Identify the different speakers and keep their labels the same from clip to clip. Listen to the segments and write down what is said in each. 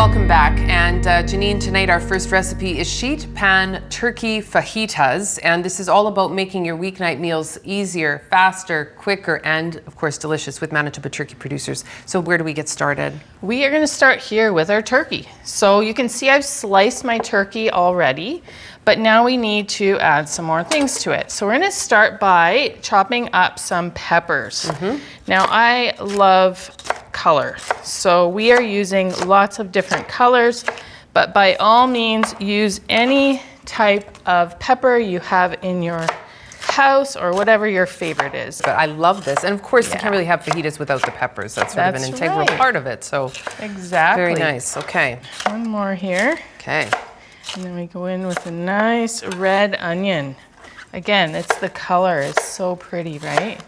Speaker 1: Welcome back, and Janine, tonight our first recipe is sheet pan turkey fajitas, and this is all about making your weeknight meals easier, faster, quicker, and of course delicious with Manitoba turkey producers. So where do we get started?
Speaker 2: We are going to start here with our turkey. So you can see I've sliced my turkey already, but now we need to add some more things to it. So we're going to start by chopping up some peppers. Now I love color, so we are using lots of different colors, but by all means use any type of pepper you have in your house or whatever your favorite is.
Speaker 1: But I love this, and of course you can't really have fajitas without the peppers. That's sort of an integral part of it, so
Speaker 2: exactly.
Speaker 1: Very nice. Okay.
Speaker 2: One more here.
Speaker 1: Okay.
Speaker 2: And then we go in with a nice red onion. Again, it's the color, it's so pretty, right?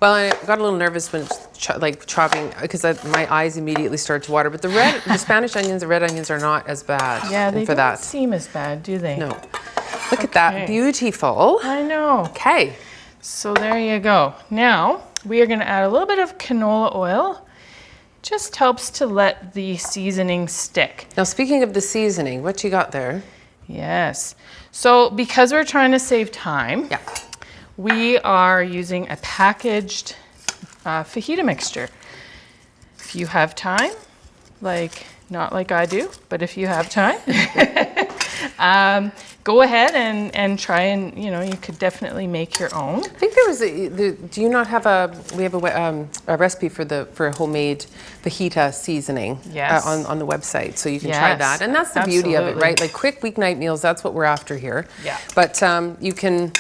Speaker 1: Well, I got a little nervous when chopping, because my eyes immediately started to water. But the Spanish onions, the red onions are not as bad.
Speaker 2: Yeah, they don't seem as bad, do they?
Speaker 1: No. Look at that, beautiful.
Speaker 2: I know.
Speaker 1: Okay.
Speaker 2: So there you go. Now we are going to add a little bit of canola oil. Just helps to let the seasoning stick.
Speaker 1: Now, speaking of the seasoning, what you got there?
Speaker 2: Yes. So because we're trying to save time, we are using a packaged fajita mixture. If you have time, not like I do, but if you have time, go ahead and try and, you could definitely make your own.
Speaker 1: I think there was do you not have we have a recipe for a homemade fajita seasoning on the website, so you can try that. And that's the beauty of it, right? Like quick weeknight meals, that's what we're after here. Yeah. But you can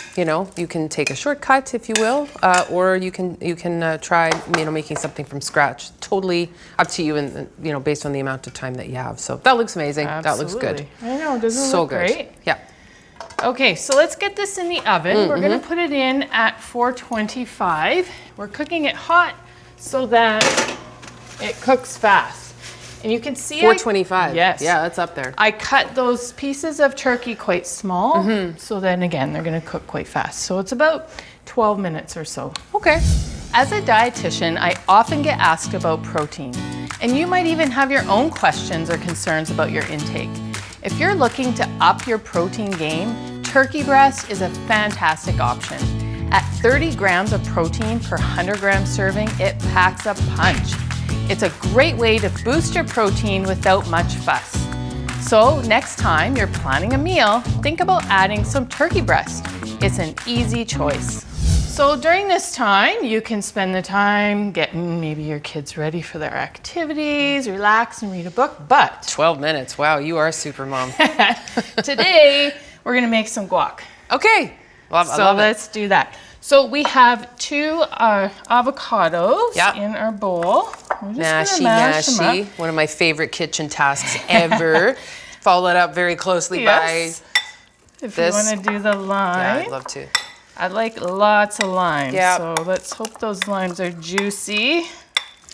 Speaker 1: take a shortcut, if you will, or you can try making something from scratch. Totally up to you, and based on the amount of time that you have. So that looks amazing. That looks good.
Speaker 2: I know, doesn't it look great?
Speaker 1: Yeah.
Speaker 2: Okay, so let's get this in the oven. We're going to put it in at 425. We're cooking it hot so that it cooks fast. And you can see
Speaker 1: 425.
Speaker 2: Yes.
Speaker 1: Yeah, that's up there.
Speaker 2: I cut those pieces of turkey quite small, so then again, they're going to cook quite fast. So it's about 12 minutes or so.
Speaker 1: Okay.
Speaker 2: As a dietitian, I often get asked about protein, and you might even have your own questions or concerns about your intake. If you're looking to up your protein game, turkey breast is a fantastic option. At 30 grams of protein per 100 gram serving, it packs a punch. It's a great way to boost your protein without much fuss. So next time you're planning a meal, think about adding some turkey breast. It's an easy choice. So during this time, you can spend the time getting maybe your kids ready for their activities, relax and read a book, but
Speaker 1: 12 minutes, wow, you are a super mom.
Speaker 2: Today, we're gonna make some guac.
Speaker 1: Okay,
Speaker 2: so let's do that. So we have 2 avocados in our bowl. We're just gonna mash them up.
Speaker 1: One of my favorite kitchen tasks ever. Followed up very closely by
Speaker 2: if
Speaker 1: this.
Speaker 2: you wanna do the lime.
Speaker 1: Yeah, I'd love to.
Speaker 2: I like lots of limes,
Speaker 1: yeah.
Speaker 2: So let's hope those limes are juicy.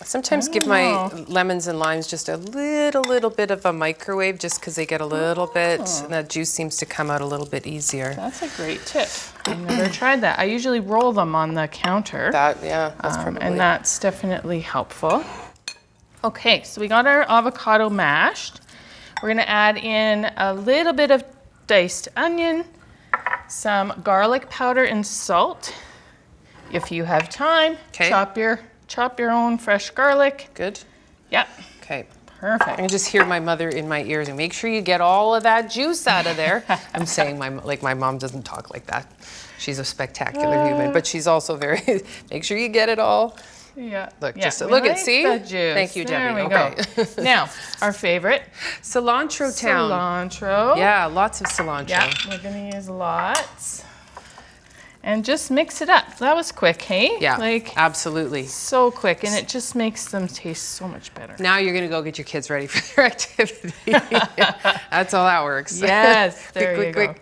Speaker 1: Sometimes give my lemons and limes just a little bit of a microwave, just because they get a little bit, and that juice seems to come out a little bit easier.
Speaker 2: That's a great tip. I've never tried that. I usually roll them on the counter.
Speaker 1: That's probably.
Speaker 2: And that's definitely helpful. Okay, so we got our avocado mashed. We're gonna add in a little bit of diced onion, some garlic powder and salt. If you have time, chop your own fresh garlic.
Speaker 1: Good.
Speaker 2: Yep.
Speaker 1: Okay.
Speaker 2: Perfect.
Speaker 1: I can just hear my mother in my ears, and make sure you get all of that juice out of there. I'm saying my mom doesn't talk like that. She's a spectacular human, but she's also very, make sure you get it all.
Speaker 2: Yeah.
Speaker 1: Look, look at, see?
Speaker 2: The juice.
Speaker 1: Thank you, Debbie.
Speaker 2: There we go. Now, our favorite.
Speaker 1: Cilantro town.
Speaker 2: Cilantro.
Speaker 1: Yeah, lots of cilantro.
Speaker 2: Yeah, we're gonna use lots. And just mix it up. That was quick, hey?
Speaker 1: Yeah, absolutely.
Speaker 2: So quick, and it just makes them taste so much better.
Speaker 1: Now you're gonna go get your kids ready for their activity. That's all that works.
Speaker 2: Yes, there you go.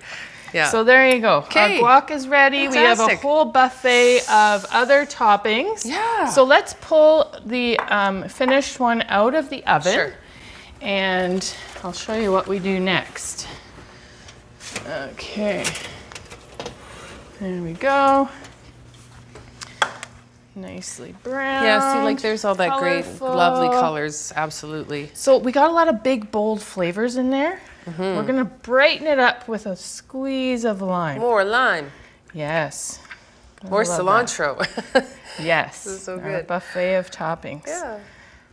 Speaker 1: Yeah.
Speaker 2: So there you go.
Speaker 1: Okay.
Speaker 2: Our guac is ready.
Speaker 1: Fantastic.
Speaker 2: We have a whole buffet of other toppings.
Speaker 1: Yeah.
Speaker 2: So let's pull the finished one out of the oven.
Speaker 1: Sure.
Speaker 2: And I'll show you what we do next. Okay. There we go. nicely brown.
Speaker 1: Yeah, see, like there's all that great, lovely colors, absolutely.
Speaker 2: So we got a lot of big, bold flavors in there. We're gonna brighten it up with a squeeze of lime.
Speaker 1: More lime.
Speaker 2: Yes.
Speaker 1: More cilantro.
Speaker 2: Yes.
Speaker 1: This is so good.
Speaker 2: A buffet of toppings.
Speaker 1: Yeah.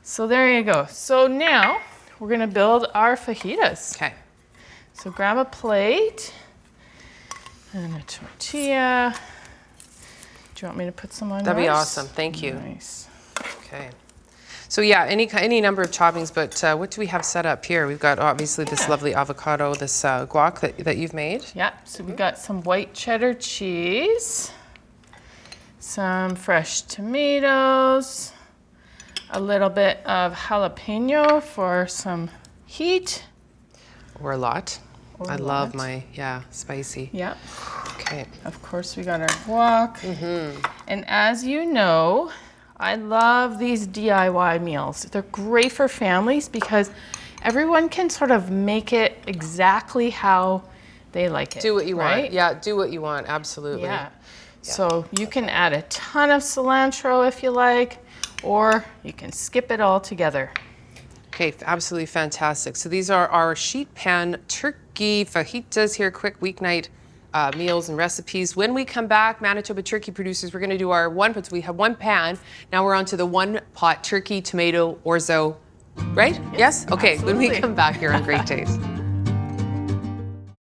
Speaker 2: So there you go. So now we're gonna build our fajitas.
Speaker 1: Okay.
Speaker 2: So grab a plate and a tortilla. Do you want me to put some on
Speaker 1: That'd be
Speaker 2: yours?
Speaker 1: awesome. Thank you.
Speaker 2: Nice.
Speaker 1: Okay. So yeah, any number of toppings, but what do we have set up here? We've got obviously this lovely avocado, this guac that you've made.
Speaker 2: Yeah, so we got some white cheddar cheese, some fresh tomatoes, a little bit of jalapeno for some heat.
Speaker 1: Or a lot.
Speaker 2: Or
Speaker 1: I
Speaker 2: a
Speaker 1: love
Speaker 2: lot.
Speaker 1: my, spicy.
Speaker 2: Yeah.
Speaker 1: Okay.
Speaker 2: Of course, we got our guac. And as you know, I love these DIY meals. They're great for families because everyone can sort of make it exactly how they like it.
Speaker 1: Do what you
Speaker 2: right?
Speaker 1: want. Yeah, do what you want. Absolutely.
Speaker 2: Yeah. So you can add a ton of cilantro if you like, or you can skip it all together.
Speaker 1: Okay, absolutely fantastic. So these are our sheet pan turkey fajitas here, quick weeknight meals and recipes. When we come back, Manitoba turkey producers, we're going to do our we have one pan. Now we're on to the one pot turkey, tomato, orzo, right? Yes? Okay,
Speaker 2: Absolutely.
Speaker 1: When we come back here on Great Taste.